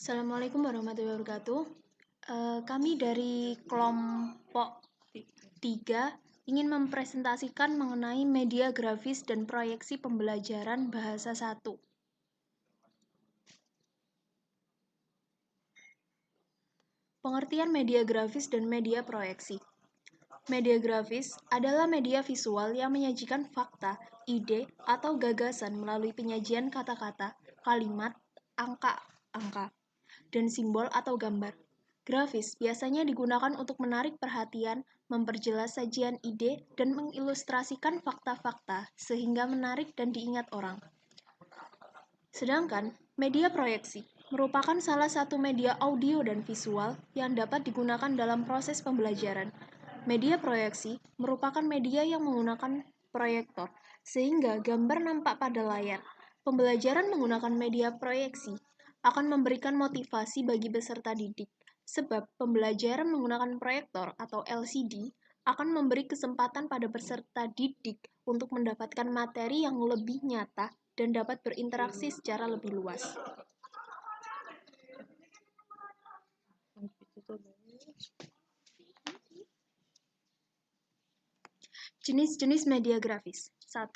Assalamualaikum warahmatullahi wabarakatuh. Kami dari kelompok 3 ingin mempresentasikan mengenai media grafis dan proyeksi pembelajaran bahasa 1. Pengertian media grafis dan media proyeksi. Media grafis adalah media visual yang menyajikan fakta, ide, atau gagasan melalui penyajian kata-kata, kalimat, angka-angka, dan simbol atau gambar. Grafis biasanya digunakan untuk menarik perhatian, memperjelas sajian ide, dan mengilustrasikan fakta-fakta sehingga menarik dan diingat orang. Sedangkan media proyeksi merupakan salah satu media audio dan visual yang dapat digunakan dalam proses pembelajaran. Media proyeksi merupakan media yang menggunakan proyektor, sehingga gambar nampak pada layar. Pembelajaran menggunakan media proyeksi akan memberikan motivasi bagi peserta didik, sebab pembelajaran menggunakan proyektor atau LCD akan memberi kesempatan pada peserta didik untuk mendapatkan materi yang lebih nyata dan dapat berinteraksi secara lebih luas. Jenis-jenis media grafis. 1.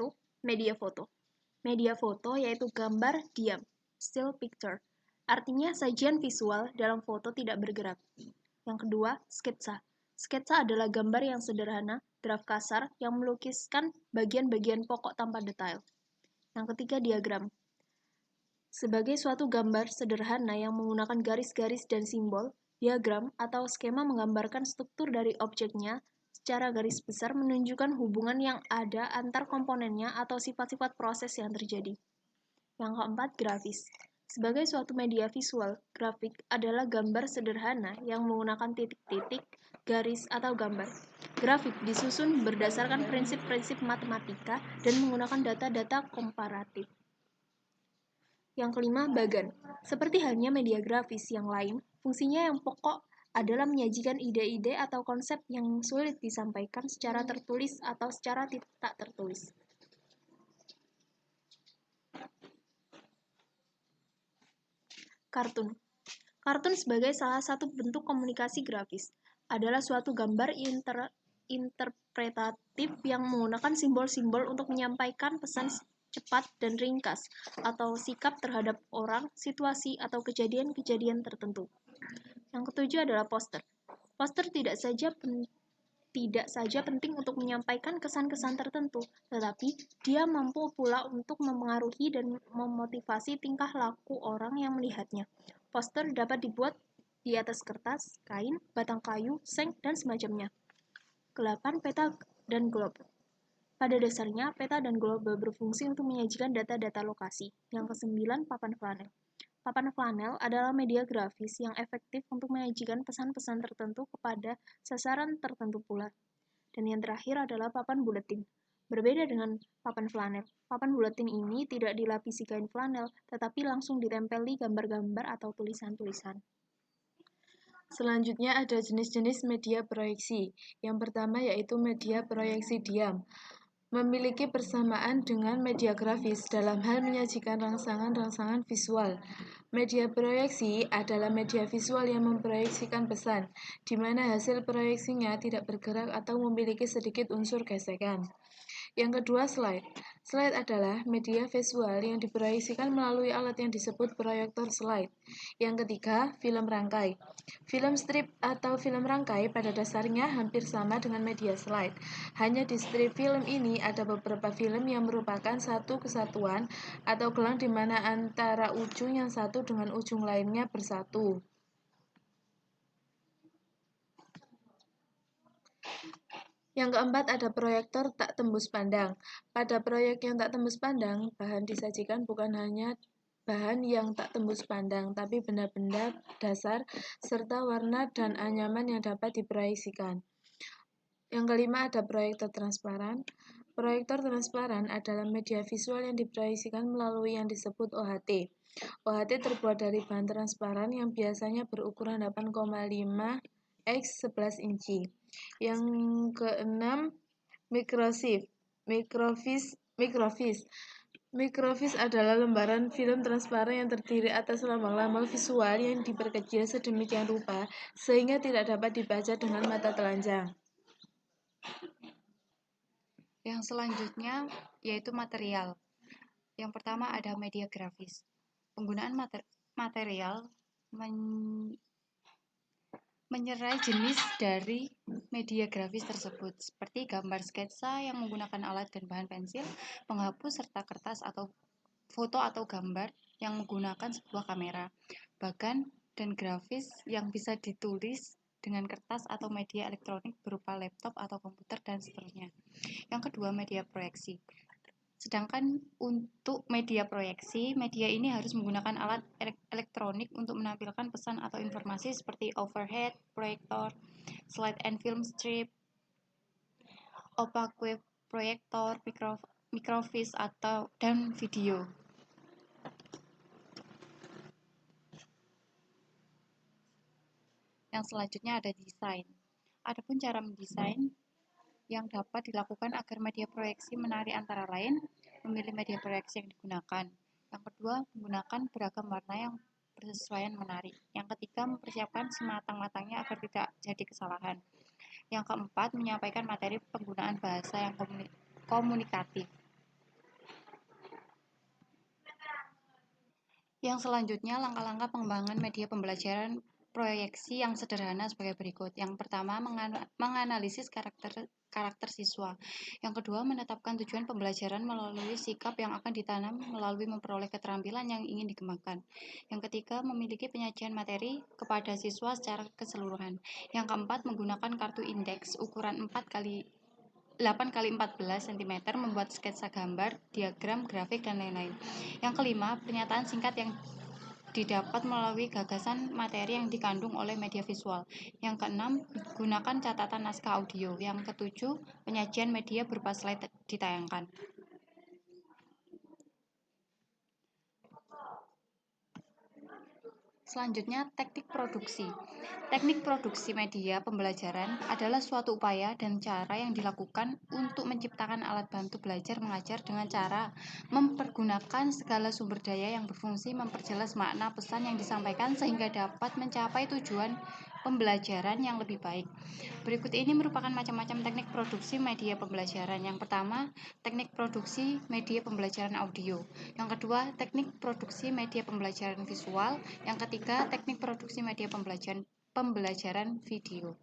Media foto. Media foto yaitu gambar diam, still picture. Artinya sajian visual dalam foto tidak bergerak. Yang kedua, sketsa. Sketsa adalah gambar yang sederhana, draft kasar yang melukiskan bagian-bagian pokok tanpa detail. Yang ketiga, diagram. Sebagai suatu gambar sederhana yang menggunakan garis-garis dan simbol, diagram atau skema menggambarkan struktur dari objeknya secara garis besar menunjukkan hubungan yang ada antar komponennya atau sifat-sifat proses yang terjadi. Yang keempat, grafis. Sebagai suatu media visual, grafik adalah gambar sederhana yang menggunakan titik-titik, garis, atau gambar. Grafik disusun berdasarkan prinsip-prinsip matematika dan menggunakan data-data komparatif. Yang kelima, bagan. Seperti halnya media grafis yang lain, fungsinya yang pokok adalah menyajikan ide-ide atau konsep yang sulit disampaikan secara tertulis atau secara tak tertulis. Kartun. Kartun sebagai salah satu bentuk komunikasi grafis adalah suatu gambar interpretatif yang menggunakan simbol-simbol untuk menyampaikan pesan cepat dan ringkas, atau sikap terhadap orang, situasi, atau kejadian-kejadian tertentu. Yang ketujuh adalah poster. Poster tidak saja penting untuk menyampaikan kesan-kesan tertentu, tetapi dia mampu pula untuk memengaruhi dan memotivasi tingkah laku orang yang melihatnya. Poster dapat dibuat di atas kertas, kain, batang kayu, seng, dan semacamnya. 8. Peta dan globe. Pada dasarnya, peta dan globe berfungsi untuk menyajikan data-data lokasi. Yang ke-9, papan flanel. Papan flanel adalah media grafis yang efektif untuk menyajikan pesan-pesan tertentu kepada sasaran tertentu pula. Dan yang terakhir adalah papan buletin. Berbeda dengan papan flanel, papan buletin ini tidak dilapisi kain flanel, tetapi langsung ditempeli gambar-gambar atau tulisan-tulisan. Selanjutnya ada jenis-jenis media proyeksi. Yang pertama yaitu media proyeksi diam. Memiliki persamaan dengan media grafis dalam hal menyajikan rangsangan-rangsangan visual. Media proyeksi adalah media visual yang memproyeksikan pesan, di mana hasil proyeksinya tidak bergerak atau memiliki sedikit unsur gesekan. Yang kedua, slide. Slide adalah media visual yang diproyeksikan melalui alat yang disebut proyektor slide. Yang ketiga, film rangkai. Film strip atau film rangkai pada dasarnya hampir sama dengan media slide. Hanya di strip film ini ada beberapa film yang merupakan satu kesatuan atau gelang di mana antara ujung yang satu dengan ujung lainnya bersatu. Yang keempat ada proyektor tak tembus pandang. Pada proyek yang tak tembus pandang, bahan disajikan bukan hanya bahan yang tak tembus pandang, tapi benda-benda dasar serta warna dan anyaman yang dapat diproyeksikan. Yang kelima ada proyektor transparan. Proyektor transparan adalah media visual yang diproyeksikan melalui yang disebut OHT. OHT terbuat dari bahan transparan yang biasanya berukuran 8,5 x 11 inci. Yang keenam, microfiche. Microfiche adalah lembaran film transparan yang terdiri atas lambang-lambang visual yang diperkecil sedemikian rupa sehingga tidak dapat dibaca dengan mata telanjang. Yang selanjutnya yaitu material. Yang pertama ada media grafis. Penggunaan material menyerai jenis dari media grafis tersebut, seperti gambar sketsa yang menggunakan alat dan bahan pensil, penghapus serta kertas atau foto atau gambar yang menggunakan sebuah kamera, bagan dan grafis yang bisa ditulis dengan kertas atau media elektronik berupa laptop atau komputer dan seterusnya. Yang kedua, media proyeksi. Sedangkan untuk media proyeksi, media ini harus menggunakan alat elektronik untuk menampilkan pesan atau informasi seperti overhead proyektor, slide and film strip, opaque proyektor, microfiche dan video. Yang selanjutnya ada desain. Adapun cara mendesain yang dapat dilakukan agar media proyeksi menarik antara lain, memilih media proyeksi yang digunakan. Yang kedua, menggunakan beragam warna yang bersesuaian menarik. Yang ketiga, mempersiapkan sematang-matangnya agar tidak jadi kesalahan. Yang keempat, menyampaikan materi penggunaan bahasa yang komunikatif. Yang selanjutnya, langkah-langkah pengembangan media pembelajaran proyeksi yang sederhana sebagai berikut. Yang pertama, menganalisis karakter siswa. Yang kedua, menetapkan tujuan pembelajaran melalui sikap yang akan ditanam melalui memperoleh keterampilan yang ingin dikembangkan. Yang ketiga, memiliki penyajian materi kepada siswa secara keseluruhan. Yang keempat, menggunakan kartu indeks ukuran 8 x 14 cm membuat sketsa gambar, diagram, grafik, dan lain-lain. Yang kelima, pernyataan singkat yang didapat melalui gagasan materi yang dikandung oleh media visual. Yang keenam, gunakan catatan naskah audio. Yang ketujuh, penyajian media berupa slide ditayangkan. Selanjutnya, teknik produksi. Teknik produksi media pembelajaran adalah suatu upaya dan cara yang dilakukan untuk menciptakan alat bantu belajar mengajar dengan cara mempergunakan segala sumber daya yang berfungsi memperjelas makna pesan yang disampaikan sehingga dapat mencapai tujuan pembelajaran yang lebih baik. Berikut ini merupakan macam-macam teknik produksi media pembelajaran. Yang pertama, teknik produksi media pembelajaran audio. Yang kedua, teknik produksi media pembelajaran visual. Yang ketiga, teknik produksi media pembelajaran video.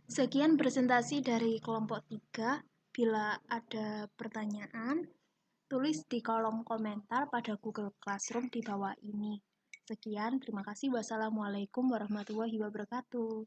Sekian presentasi dari kelompok 3. Bila ada pertanyaan, tulis di kolom komentar pada Google Classroom di bawah ini. Sekian, terima kasih. Wassalamualaikum warahmatullahi wabarakatuh.